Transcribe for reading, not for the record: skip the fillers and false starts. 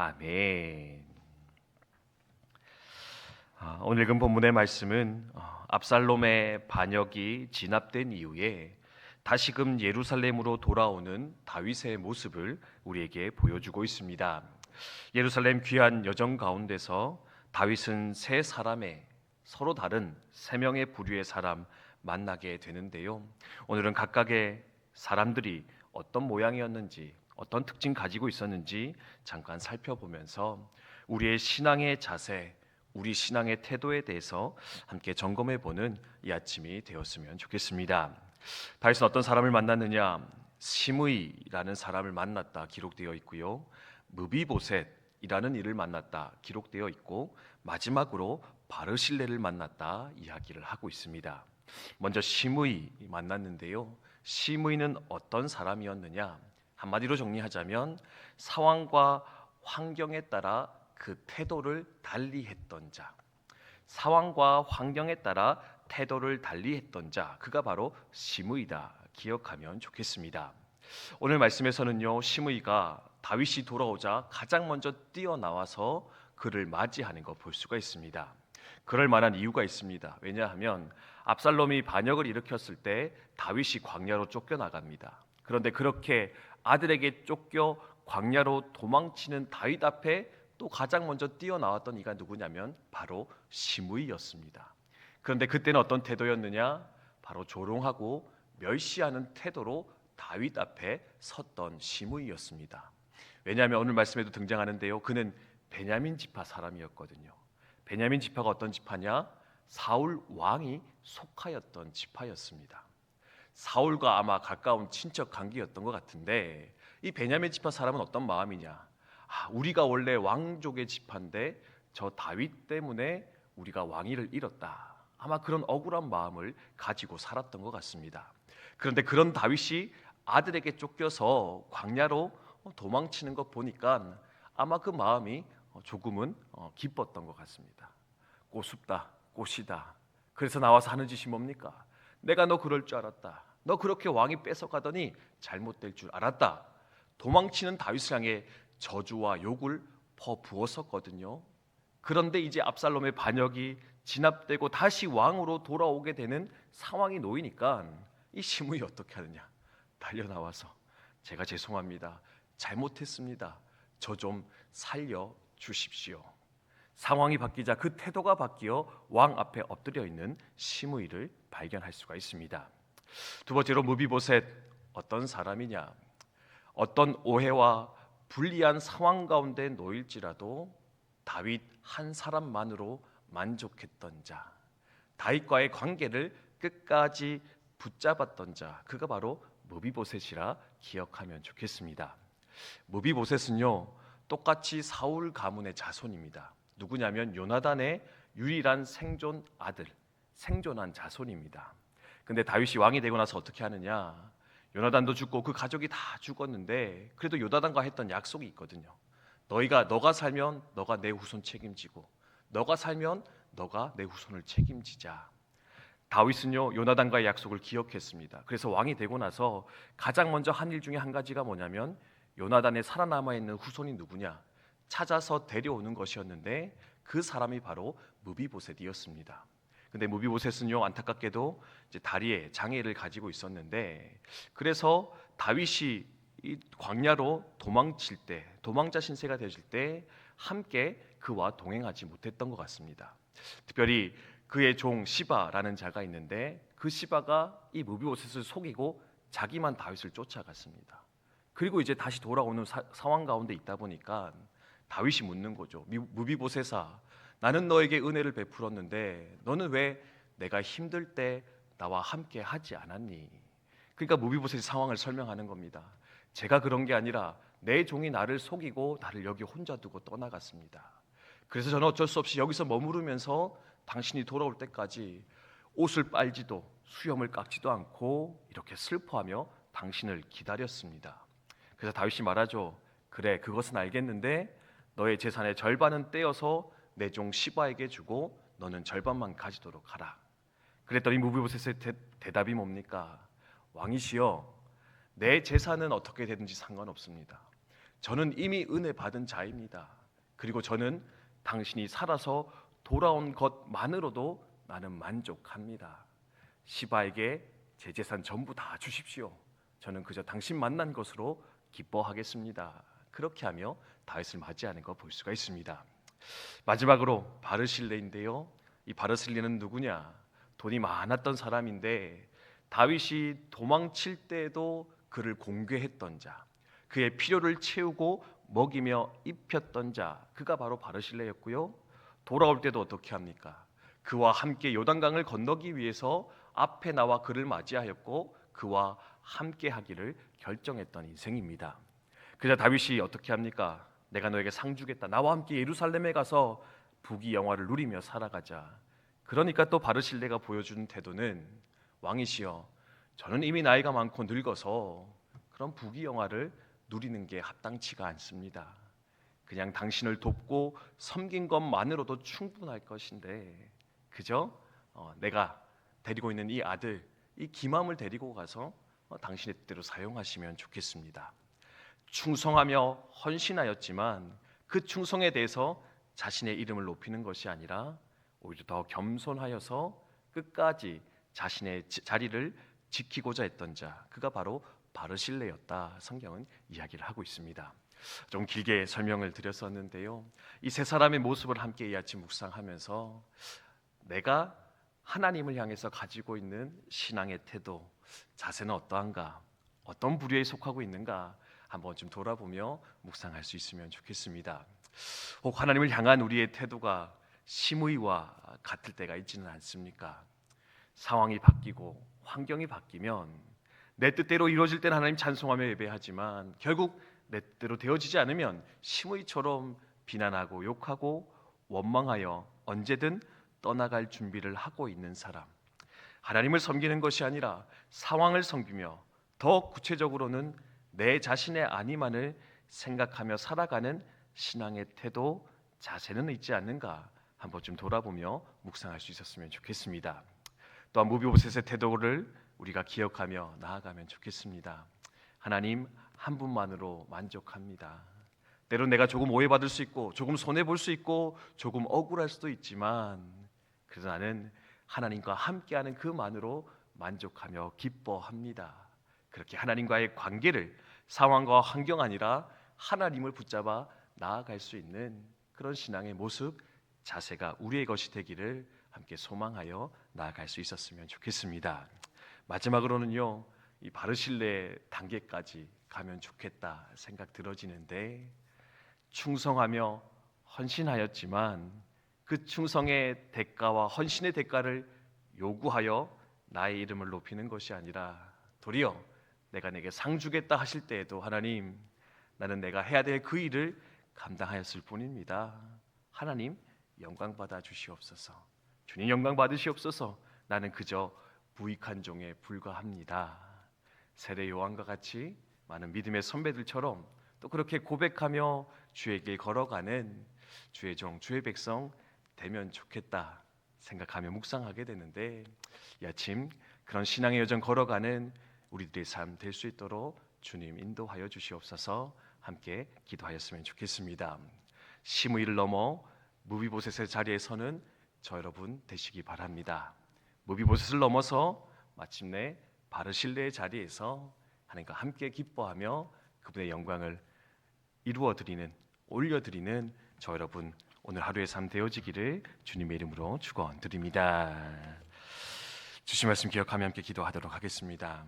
아멘. 오늘 읽은 본문의 말씀은 압살롬의 반역이 진압된 이후에 다시금 예루살렘으로 돌아오는 다윗의 모습을 우리에게 보여주고 있습니다. 예루살렘 귀한 여정 가운데서 다윗은 세 사람의 서로 다른 세 명의 부류의 사람 만나게 되는데요. 오늘은 각각의 사람들이 어떤 모양이었는지, 어떤 특징 가지고 있었는지 잠깐 살펴보면서 우리의 신앙의 자세, 우리 신앙의 태도에 대해서 함께 점검해보는 이 아침이 되었으면 좋겠습니다. 다윗은 어떤 사람을 만났느냐? 시므이라는 사람을 만났다 기록되어 있고요. 무비보셋이라는 이를 만났다 기록되어 있고, 마지막으로 바르실레를 만났다 이야기를 하고 있습니다. 먼저 시므이 만났는데요. 시므이는 어떤 사람이었느냐? 한마디로 정리하자면 상황과 환경에 따라 그 태도를 달리했던 자, 상황과 환경에 따라 태도를 달리했던 자, 그가 바로 시므이다 기억하면 좋겠습니다. 오늘 말씀에서는요, 시므이가 다윗이 돌아오자 가장 먼저 뛰어나와서 그를 맞이하는 거 볼 수가 있습니다. 그럴 만한 이유가 있습니다. 왜냐하면 압살롬이 반역을 일으켰을 때 다윗이 광야로 쫓겨나갑니다. 그런데 그렇게 아들에게 쫓겨 광야로 도망치는 다윗 앞에 또 가장 먼저 뛰어나왔던 이가 누구냐면 바로 시므이였습니다. 그런데 그때는 어떤 태도였느냐? 바로 조롱하고 멸시하는 태도로 다윗 앞에 섰던 시므이였습니다. 왜냐하면 오늘 말씀에도 등장하는데요, 그는 베냐민 지파 사람이었거든요. 베냐민 지파가 어떤 지파냐? 사울 왕이 속하였던 지파였습니다. 사울과 아마 가까운 친척 관계였던 것 같은데, 이 베냐민 지파 사람은 어떤 마음이냐? 우리가 원래 왕족의 지파인데 저 다윗 때문에 우리가 왕위를 잃었다. 아마 그런 억울한 마음을 가지고 살았던 것 같습니다. 그런데 그런 다윗이 아들에게 쫓겨서 광야로 도망치는 것 보니까 아마 그 마음이 조금은 기뻤던 것 같습니다. 꼬숩다, 꼬시다. 그래서 나와서 하는 짓이 뭡니까? 내가 너 그럴 줄 알았다. 너 그렇게 왕이 뺏어가더니 잘못될 줄 알았다. 도망치는 다윗을 향해 저주와 욕을 퍼부었었거든요. 그런데 이제 압살롬의 반역이 진압되고 다시 왕으로 돌아오게 되는 상황이 놓이니까 이 시므이 어떻게 하느냐? 달려나와서 제가 죄송합니다. 잘못했습니다. 저 좀 살려 주십시오. 상황이 바뀌자 그 태도가 바뀌어 왕 앞에 엎드려 있는 시므이를 발견할 수가 있습니다. 두 번째로 무비보셋, 어떤 사람이냐? 어떤 오해와 불리한 상황 가운데 놓일지라도 다윗 한 사람만으로 만족했던 자, 다윗과의 관계를 끝까지 붙잡았던 자, 그가 바로 무비보셋이라 기억하면 좋겠습니다. 무비보셋은요, 똑같이 사울 가문의 자손입니다. 누구냐면 요나단의 유일한 생존 아들, 생존한 자손입니다. 근데 다윗이 왕이 되고 나서 어떻게 하느냐? 요나단도 죽고 그 가족이 다 죽었는데 그래도 요나단과 했던 약속이 있거든요. 너가 살면 너가 내 후손 책임지고, 너가 살면 너가 내 후손을 책임지자. 다윗은요, 요나단과의 약속을 기억했습니다. 그래서 왕이 되고 나서 가장 먼저 한 일 중에 한 가지가 뭐냐면 요나단에 살아남아 있는 후손이 누구냐 찾아서 데려오는 것이었는데, 그 사람이 바로 무비보셋이었습니다. 근데 무비보셋은요, 안타깝게도 이제 다리에 장애를 가지고 있었는데, 그래서 다윗이 이 광야로 도망칠 때, 도망자 신세가 되실 때 함께 그와 동행하지 못했던 것 같습니다. 특별히 그의 종 시바라는 자가 있는데, 그 시바가 이 무비보셋을 속이고 자기만 다윗을 쫓아갔습니다. 그리고 이제 다시 돌아오는 상황 가운데 있다 보니까 다윗이 묻는 거죠. 무비보셋아, 나는 너에게 은혜를 베풀었는데 너는 왜 내가 힘들 때 나와 함께 하지 않았니? 그러니까 무비보셋이 상황을 설명하는 겁니다. 제가 그런 게 아니라 내 종이 나를 속이고 나를 여기 혼자 두고 떠나갔습니다. 그래서 저는 어쩔 수 없이 여기서 머무르면서 당신이 돌아올 때까지 옷을 빨지도 수염을 깎지도 않고 이렇게 슬퍼하며 당신을 기다렸습니다. 그래서 다윗이 말하죠. 그래, 그것은 알겠는데 너의 재산의 절반은 떼어서 내 종 시바에게 주고 너는 절반만 가지도록 하라. 그랬더니 무비보셋의 대답이 뭡니까? 왕이시여, 내 재산은 어떻게 되든지 상관없습니다. 저는 이미 은혜 받은 자입니다. 그리고 저는 당신이 살아서 돌아온 것만으로도 나는 만족합니다. 시바에게 제 재산 전부 다 주십시오. 저는 그저 당신 만난 것으로 기뻐하겠습니다. 그렇게 하며 다윗을 맞이하는 거 볼 수가 있습니다. 마지막으로 바르실레인데요. 이 바르실레는 누구냐? 돈이 많았던 사람인데 다윗이 도망칠 때에도 그를 공개했던 자, 그의 필요를 채우고 먹이며 입혔던 자, 그가 바로 바르실레였고요. 돌아올 때도 어떻게 합니까? 그와 함께 요단강을 건너기 위해서 앞에 나와 그를 맞이하였고 그와 함께 하기를 결정했던 인생입니다. 그자 다윗이 어떻게 합니까? 내가 너에게 상 주겠다. 나와 함께 예루살렘에 가서 부귀 영화를 누리며 살아가자. 그러니까 또 바르실레가 보여준 태도는 왕이시여, 저는 이미 나이가 많고 늙어서 그런 부귀 영화를 누리는 게 합당치가 않습니다. 그냥 당신을 돕고 섬긴 것만으로도 충분할 것인데 그저 내가 데리고 있는 이 아들, 이 기맘을 데리고 가서 당신의 뜻대로 사용하시면 좋겠습니다. 충성하며 헌신하였지만 그 충성에 대해서 자신의 이름을 높이는 것이 아니라 오히려 더 겸손하여서 끝까지 자신의 자리를 지키고자 했던 자, 그가 바로 바르실레였다. 성경은 이야기를 하고 있습니다. 좀 길게 설명을 드렸었는데요. 이 세 사람의 모습을 함께 이 아침 묵상하면서 내가 하나님을 향해서 가지고 있는 신앙의 태도, 자세는 어떠한가, 어떤 부류에 속하고 있는가 한번 좀 돌아보며 묵상할 수 있으면 좋겠습니다. 혹 하나님을 향한 우리의 태도가 심의와 같을 때가 있지는 않습니까? 상황이 바뀌고 환경이 바뀌면 내 뜻대로 이루어질 때는 하나님 찬송하며 예배하지만 결국 내 뜻대로 되어지지 않으면 심의처럼 비난하고 욕하고 원망하여 언제든 떠나갈 준비를 하고 있는 사람, 하나님을 섬기는 것이 아니라 상황을 섬기며 더 구체적으로는 내 자신의 안위만을 생각하며 살아가는 신앙의 태도, 자세는 있지 않는가 한번 좀 돌아보며 묵상할 수 있었으면 좋겠습니다. 또한 무비보셋의 태도를 우리가 기억하며 나아가면 좋겠습니다. 하나님 한 분만으로 만족합니다. 때론 내가 조금 오해받을 수 있고 조금 손해볼 수 있고 조금 억울할 수도 있지만 그래서 나는 하나님과 함께하는 그만으로 만족하며 기뻐합니다. 그렇게 하나님과의 관계를 상황과 환경 아니라 하나님을 붙잡아 나아갈 수 있는 그런 신앙의 모습, 자세가 우리의 것이 되기를 함께 소망하여 나아갈 수 있었으면 좋겠습니다. 마지막으로는요, 이 바르실레 단계까지 가면 좋겠다 생각 들어지는데, 충성하며 헌신하였지만 그 충성의 대가와 헌신의 대가를 요구하여 나의 이름을 높이는 것이 아니라 도리어 내가 내게 상 주겠다 하실 때에도 하나님, 나는 내가 해야 될 그 일을 감당하였을 뿐입니다. 하나님 영광 받아 주시옵소서. 주님 영광 받으시옵소서. 나는 그저 부익한 종에 불과합니다. 세례 요한과 같이 많은 믿음의 선배들처럼 또 그렇게 고백하며 주에게 걸어가는 주의 종, 주의 백성 되면 좋겠다 생각하며 묵상하게 되는데, 이 아침 그런 신앙의 여정 걸어가는 우리들의 삶 될 수 있도록 주님 인도하여 주시옵소서. 함께 기도하였으면 좋겠습니다. 심의를 넘어 무비보셋의 자리에 서는 저 여러분 되시기 바랍니다. 무비보셋을 넘어서 마침내 바르실레의 자리에서 하나님과 함께 기뻐하며 그분의 영광을 이루어드리는, 올려드리는 저 여러분 오늘 하루의 삶 되어지기를 주님의 이름으로 축원드립니다. 주신 말씀 기억하며 함께 기도하도록 하겠습니다.